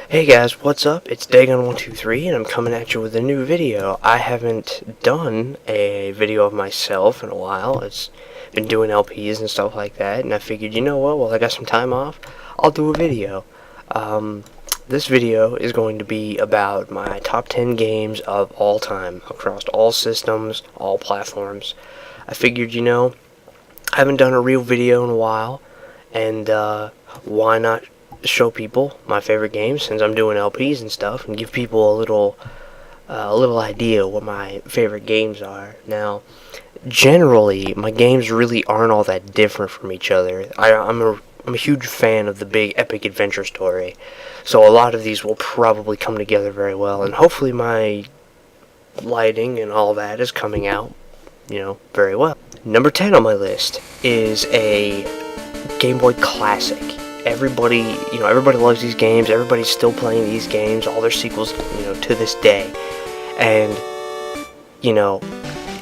Hey guys, what's up? It's Dagon123 and I'm coming at you with a new video. I haven't done a video of myself in a while. It's been doing LPs and stuff like that, and I figured, you know what, well, I got some time off, I'll do a video. This video is going to be about my top 10 games of all time, across all systems, all platforms. I figured, I haven't done a real video in a while, and why not show people my favorite games since I'm doing LPs and stuff, and give people a little idea what my favorite games are. Now, generally, my games really aren't all that different from each other. I'm a huge fan of the big epic adventure story, so a lot of these will probably come together very well, and hopefully my lighting and all that is coming out, very well. Number 10 on my list is a Game Boy classic. Everybody loves these games. Everybody's still playing these games, all their sequels, to this day. And,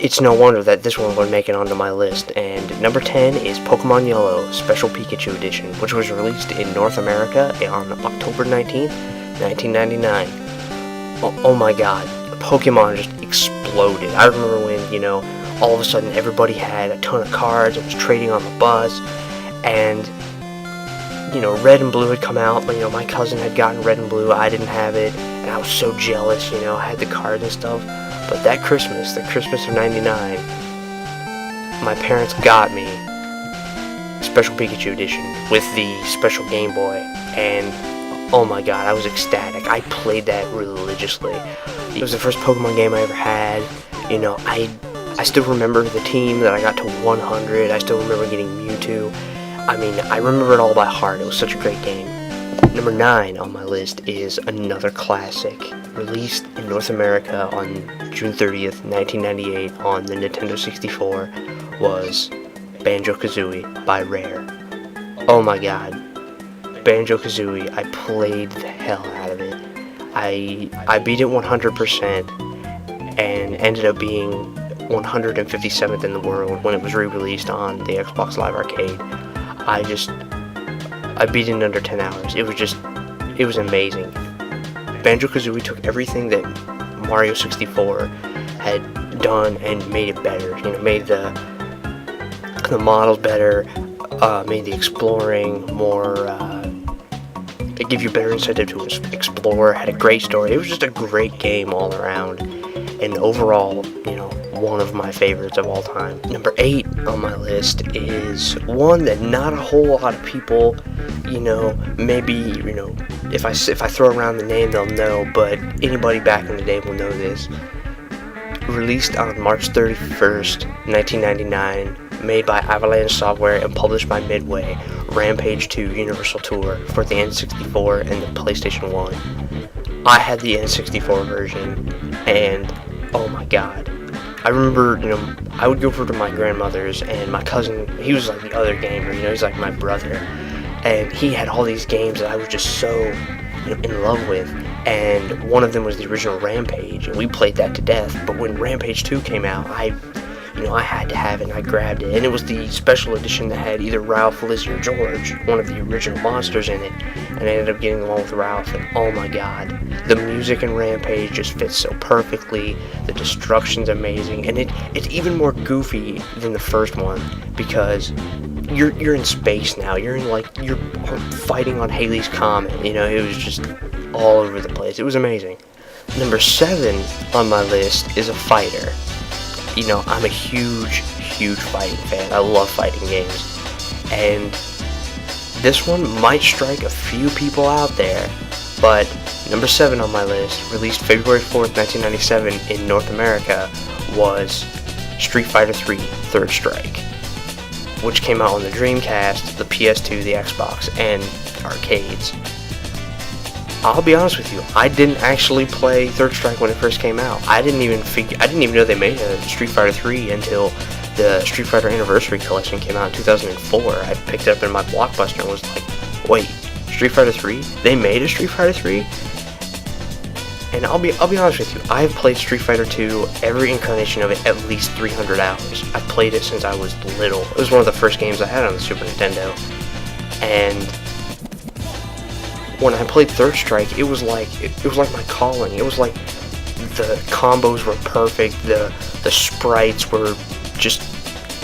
it's no wonder that this one would make it onto my list. And number 10 is Pokemon Yellow Special Pikachu Edition, which was released in North America on October 19th, 1999. Oh my god, Pokemon just exploded. I remember when, all of a sudden everybody had a ton of cards and was trading on the bus, and Red and Blue had come out, but, my cousin had gotten Red and Blue, I didn't have it, and I was so jealous, I had the cards and stuff. But that Christmas, the Christmas of '99, my parents got me Special Pikachu Edition with the Special Game Boy, and oh my god, I was ecstatic. I played that religiously. It was the first Pokemon game I ever had. I still remember the team that I got to 100, I still remember getting Mewtwo. I remember it all by heart. It was such a great game. Number 9 on my list is another classic, released in North America on June 30th, 1998 on the Nintendo 64, was Banjo Kazooie by Rare. Oh my god. Banjo Kazooie, I played the hell out of it. I beat it 100% and ended up being 157th in the world when it was re-released on the Xbox Live Arcade. I beat it in under 10 hours. It was amazing. Banjo-Kazooie took everything that Mario 64 had done and made it better. Made the models better, made the exploring more, it gave you better incentive to explore, had a great story. It was just a great game all around, and overall, one of my favorites of all time. Number 8 on my list is one that not a whole lot of people, maybe, if I throw around the name, they'll know, but anybody back in the day will know this. Released on March 31st, 1999, made by Avalanche Software and published by Midway, Rampage 2 Universal Tour for the N64 and the PlayStation 1. I had the N64 version, and oh my god. I remember, I would go over to my grandmother's, and my cousin, he was like the other gamer, he's like my brother, and he had all these games that I was just so, in love with, and one of them was the original Rampage, and we played that to death. But when Rampage 2 came out, I had to have it, and I grabbed it, and it was the special edition that had either Ralph, Lizzie, or George, one of the original monsters in it, and I ended up getting the one with Ralph, and oh my god, the music in Rampage just fits so perfectly, the destruction's amazing, and it's even more goofy than the first one, because you're in space now, you're fighting on Halley's Comet, it was just all over the place. It was amazing. Number 7 on my list is a fighter. I'm a huge fighting fan. I love fighting games. And this one might strike a few people out there, but number 7 on my list, released February 4th, 1997 in North America, was Street Fighter III Third Strike, which came out on the Dreamcast, the PS2, the Xbox, and arcades. I'll be honest with you, I didn't actually play Third Strike when it first came out. I didn't even know they made a Street Fighter 3 until the Street Fighter Anniversary Collection came out in 2004. I picked it up in my Blockbuster and was like, wait, Street Fighter 3? They made a Street Fighter 3? And I'll be honest with you, I've played Street Fighter 2, every incarnation of it, at least 300 hours. I've played it since I was little. It was one of the first games I had on the Super Nintendo. And when I played Third Strike, it was like my calling. It was like the combos were perfect. The sprites were just,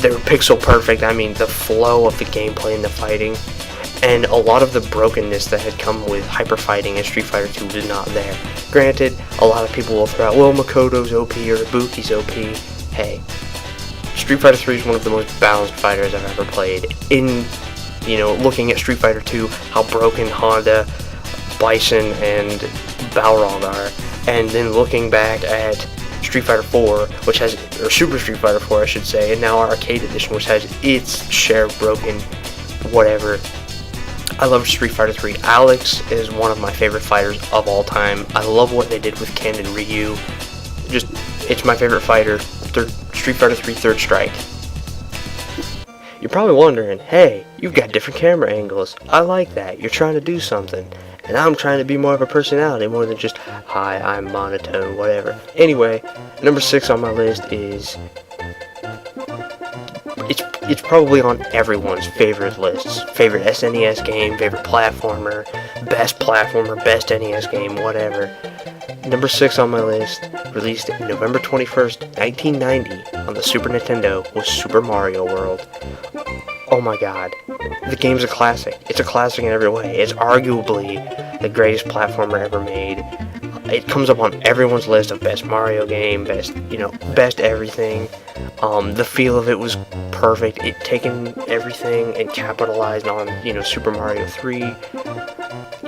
they were pixel perfect. I mean, the flow of the gameplay and the fighting, and a lot of the brokenness that had come with hyper fighting in Street Fighter 2 was not there. Granted, a lot of people will throw out, well, Makoto's OP or Ibuki's OP. Hey, Street Fighter 3 is one of the most balanced fighters I've ever played. In, you know, looking at Street Fighter 2, how broken Honda, Bison, and Balrog are, and then looking back at Street Fighter 4, which has, or Super Street Fighter 4 I should say, and now our Arcade Edition, which has its share of broken whatever. I love Street Fighter 3. Alex is one of my favorite fighters of all time. I love what they did with Ken and Ryu. Just, it's my favorite fighter. Street Fighter 3 Third Strike. You're probably wondering, hey, you've got different camera angles. I like that. You're trying to do something. And I'm trying to be more of a personality, more than just, hi, I'm monotone, whatever. Anyway, number 6 on my list is, it's probably on everyone's favorite lists. Favorite SNES game, favorite platformer, best NES game, whatever. Number 6 on my list, released November 21st, 1990 on the Super Nintendo, was Super Mario World. Oh my god. The game's a classic. It's a classic in every way. It's arguably the greatest platformer ever made. It comes up on everyone's list of best Mario game, best everything. The feel of it was perfect. It taken everything and capitalized on, Super Mario 3.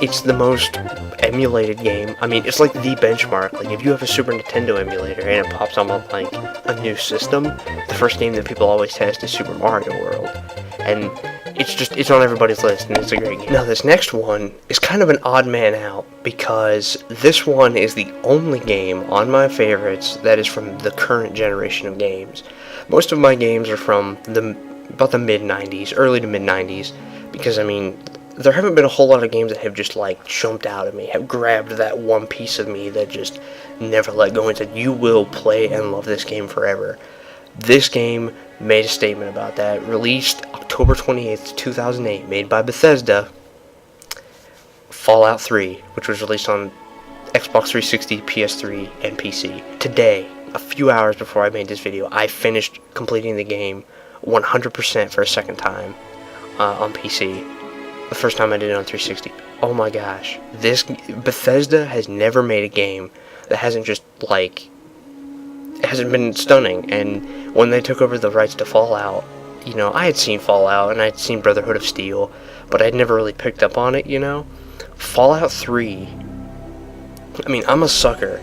It's the most emulated game. I mean, it's like the benchmark. Like, if you have a Super Nintendo emulator and it pops on like a new system, the first game that people always test is Super Mario World. And it's on everybody's list, and it's a great game. Now, this next one is kind of an odd man out, because this one is the only game on my favorites that is from the current generation of games. Most of my games are from about the mid-90s, early to mid-90s, because, I mean, there haven't been a whole lot of games that have just, like, jumped out at me, have grabbed that one piece of me that just never let go and said, you will play and love this game forever. This game made a statement about that. Released October 28th, 2008, made by Bethesda, Fallout 3, which was released on Xbox 360, PS3, and PC. Today, a few hours before I made this video, I finished completing the game 100% for a second time on PC. The first time I did it on 360. Oh my gosh. Bethesda has never made a game that hasn't just, like, it hasn't been stunning. And when they took over the rights to Fallout, I had seen Fallout and I'd seen Brotherhood of Steel, but I'd never really picked up on it, Fallout 3, I mean, I'm a sucker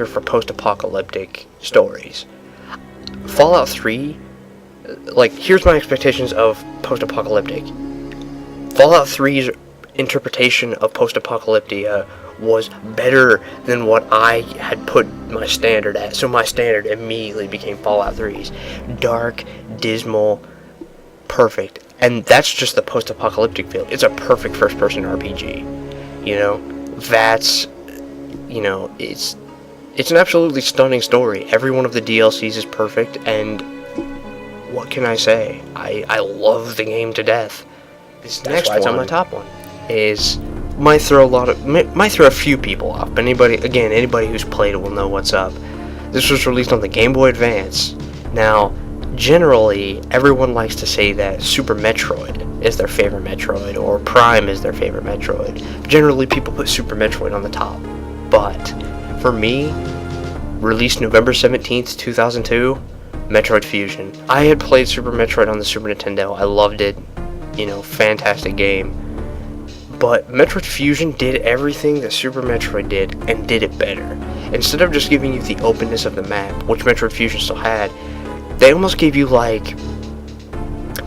for post-apocalyptic stories. Fallout 3, like, here's my expectations of post-apocalyptic. Fallout 3's interpretation of post-apocalyptia was better than what I had put my standard at, so my standard immediately became Fallout 3's. Dark, dismal, perfect. And that's just the post-apocalyptic feel. It's a perfect first-person RPG. That's, it's an absolutely stunning story. Every one of the DLCs is perfect, and what can I say? I love the game to death. This next one on my top one is might throw a few people off, but anybody who's played it will know what's up. This was released on the Game Boy Advance. Now, generally, everyone likes to say that Super Metroid is their favorite Metroid, or Prime is their favorite Metroid. Generally, people put Super Metroid on the top. But, for me, released November 17th, 2002, Metroid Fusion. I had played Super Metroid on the Super Nintendo. I loved it. Fantastic game. But Metroid Fusion did everything that Super Metroid did, and did it better. Instead of just giving you the openness of the map, which Metroid Fusion still had, they almost gave you, like,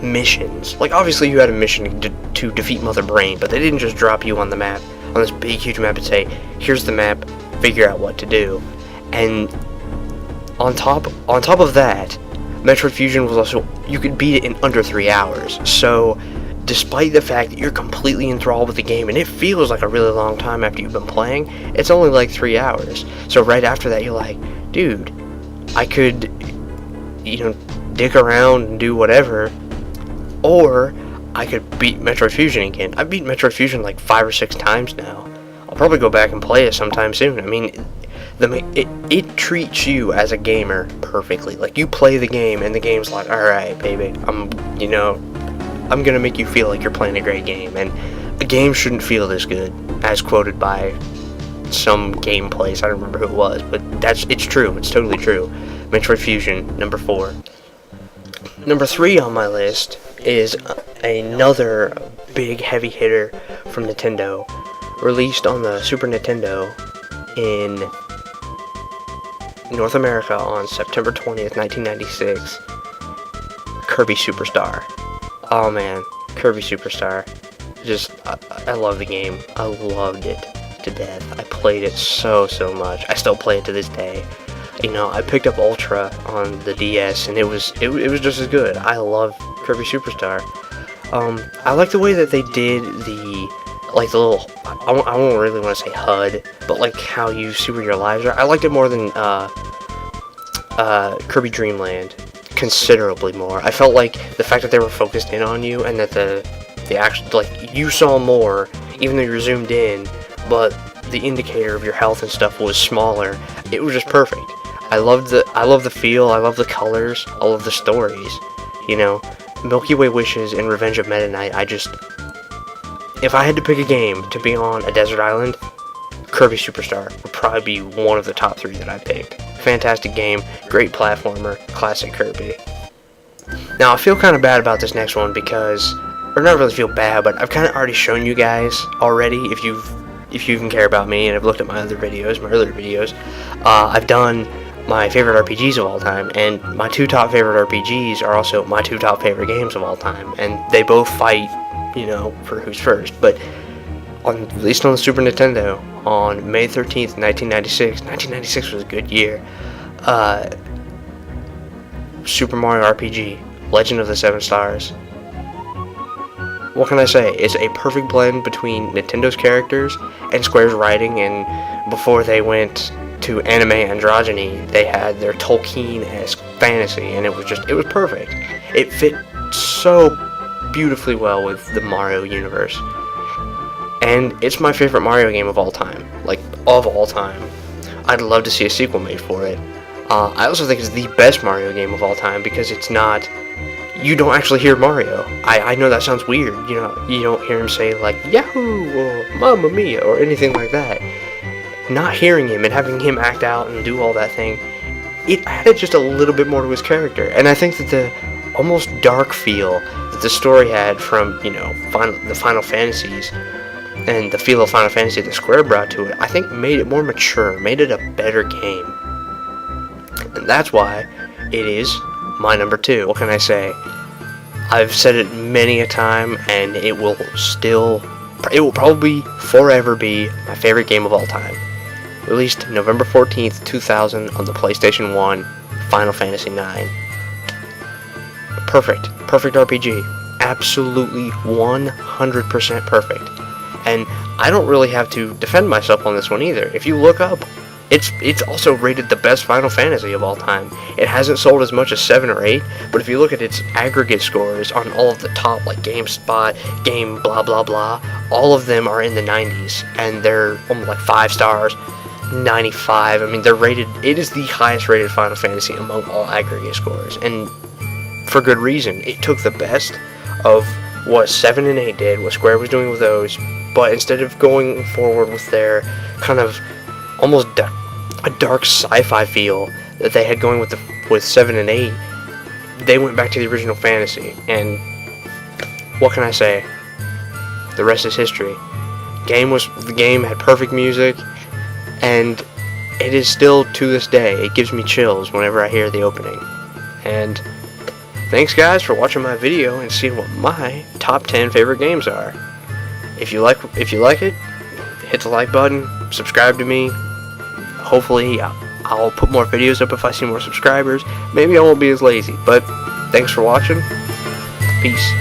missions. Like, obviously you had a mission to defeat Mother Brain, but they didn't just drop you on the map, on this big, huge map, and say, here's the map, figure out what to do. And on top of that, Metroid Fusion was also, you could beat it in under 3 hours. So, despite the fact that you're completely enthralled with the game, and it feels like a really long time after you've been playing, it's only like 3 hours. So right after that, you're like, dude, I could, dick around and do whatever, or I could beat Metroid Fusion again. I've beat Metroid Fusion like 5 or 6 times now. I'll probably go back and play it sometime soon. I mean, it treats you as a gamer perfectly. Like, you play the game, and the game's like, alright, baby, I'm gonna make you feel like you're playing a great game. And a game shouldn't feel this good, as quoted by some game place. I don't remember who it was, but it's true. It's totally true. Metroid Fusion, number 4. Number 3 on my list is another big heavy hitter from Nintendo, released on the Super Nintendo in North America on September 20th, 1996. Kirby Superstar. Oh man, Kirby Superstar. I love the game. I loved it to death. I played it so much. I still play it to this day. You know, I picked up Ultra on the DS, and it was just as good. I love Kirby Superstar. I like the way that they did the little, I won't really want to say HUD, but like how you see where your lives are. I liked it more than Kirby Dream Land, considerably more. I felt like the fact that they were focused in on you, and that the actual, like, you saw more, even though you were zoomed in, but the indicator of your health and stuff was smaller. It was just perfect. I love the feel. I love the colors. I love the stories. You know, Milky Way Wishes and Revenge of Meta Knight. If I had to pick a game to be on a desert island, Kirby Superstar would probably be one of the top 3 that I picked. Fantastic game, great platformer, classic Kirby. Now, I feel kind of bad about this next one because, or not really feel bad, but I've kind of already shown you guys already, if you even care about me and have looked at my earlier videos, I've done my favorite RPGs of all time, and my 2 top favorite RPGs are also my 2 top favorite games of all time, and they both fight, you know, for who's first. But released on the Super Nintendo on May 13th, 1996. 1996 was a good year. Super Mario RPG, Legend of the Seven Stars. What can I say? It's a perfect blend between Nintendo's characters and Square's writing, and before they went to anime androgyny, they had their Tolkien-esque fantasy, and it was perfect. It fit so beautifully well with the Mario universe. And it's my favorite Mario game of all time. Like, of all time. I'd love to see a sequel made for it. I also think it's the best Mario game of all time because it's not... You don't actually hear Mario. I know that sounds weird. You know, you don't hear him say, like, Yahoo! Or Mamma Mia! Or anything like that. Not hearing him and having him act out and do all that thing, it added just a little bit more to his character. And I think that the almost dark feel that the story had from, you know, the Final Fantasies, and the feel of Final Fantasy that Square brought to it, I think made it more mature, made it a better game. And that's why it is my number 2. What can I say? I've said it many a time, and it will probably forever be my favorite game of all time. Released November 14th, 2000 on the PlayStation 1, Final Fantasy IX. Perfect RPG. Absolutely 100% perfect. And I don't really have to defend myself on this one either. If you look up, it's also rated the best Final Fantasy of all time. It hasn't sold as much as 7 or 8, but if you look at its aggregate scores on all of the top, like GameSpot, Game blah blah blah, all of them are in the 90s, and they're almost like 5 stars, 95. I mean, they're rated, it is the highest rated Final Fantasy among all aggregate scores, and for good reason. It took the best of what 7 and 8 did, what Square was doing with those, but instead of going forward with their kind of almost a dark sci-fi feel that they had going with 7 and 8, they went back to the original fantasy, and what can I say? The rest is history. The game had perfect music, and it is still, to this day, it gives me chills whenever I hear the opening. And thanks guys for watching my video and seeing what my top 10 favorite games are. If you like it, hit the like button, subscribe to me. Hopefully I'll put more videos up if I see more subscribers. Maybe I won't be as lazy, but thanks for watching. Peace.